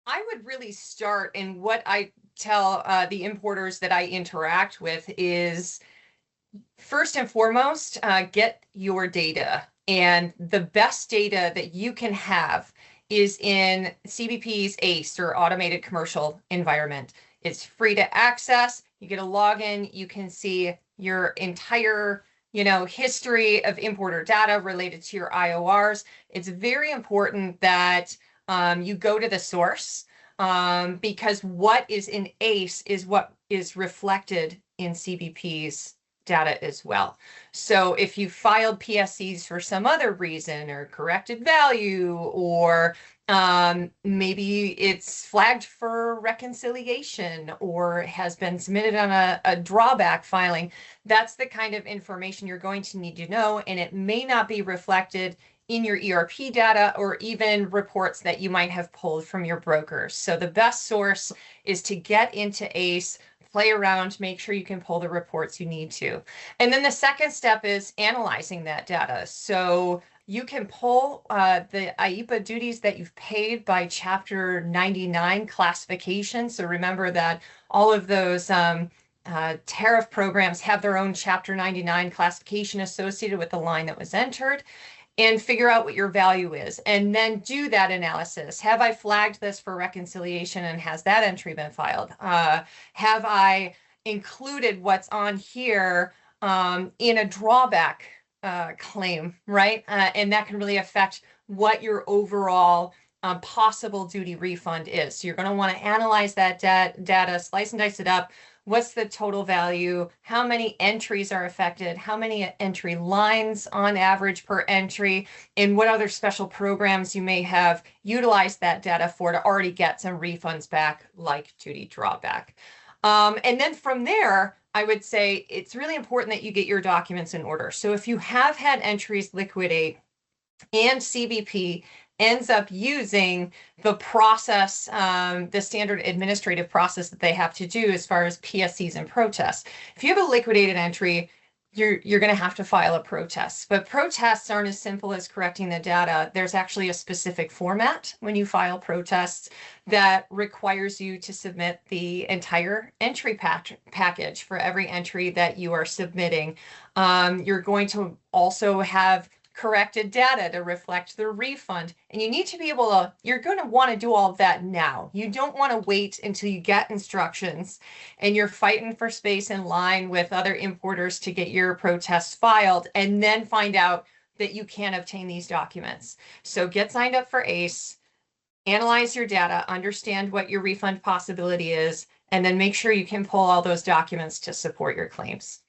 I would really start, and what I tell the importers that I interact with is, first and foremost, get your data. And the best data that you can have is in CBP's ACE, or Automated Commercial Environment. It's free to access. You get a login. You can see your entire history of importer data related to your IORs. It's very important that you go to the source, because what is in ACE is what is reflected in CBP's data as well. So if you filed PSCs for some other reason, or corrected value, or maybe it's flagged for reconciliation or has been submitted on a drawback filing, that's the kind of information you're going to need to know, and it may not be reflected in your ERP data or even reports that you might have pulled from your brokers. So the best source is to get into ACE, play around, make sure you can pull the reports you need to. And then the second step is analyzing that data. So you can pull the IEEPA duties that you've paid by Chapter 99 classification. So remember that all of those tariff programs have their own Chapter 99 classification associated with the line that was entered, and figure out what your value is, and then do that analysis. Have I flagged this for reconciliation, and has that entry been filed? Have I included what's on here in a drawback claim, right? And that can really affect what your overall possible duty refund is. So you're going to want to analyze that data, slice and dice it up. What's the total value? How many entries are affected? How many entry lines on average per entry? And what other special programs you may have utilized that data for to already get some refunds back, like duty drawback. And then from there, I would say it's really important that you get your documents in order. So if you have had entries liquidate and CBP ends up using the process, the standard administrative process that they have to do as far as PSCs and protests. If you have a liquidated entry, you're going to have to file a protest. But protests aren't as simple as correcting the data. There's actually a specific format when you file protests that requires you to submit the entire entry package for every entry that you are submitting. You're going to also have corrected data to reflect the refund. And you need to be able to, you're going to want to do all of that now. You don't want to wait until you get instructions and you're fighting for space in line with other importers to get your protests filed and then find out that you can't obtain these documents. So get signed up for ACE, analyze your data, understand what your refund possibility is, and then make sure you can pull all those documents to support your claims.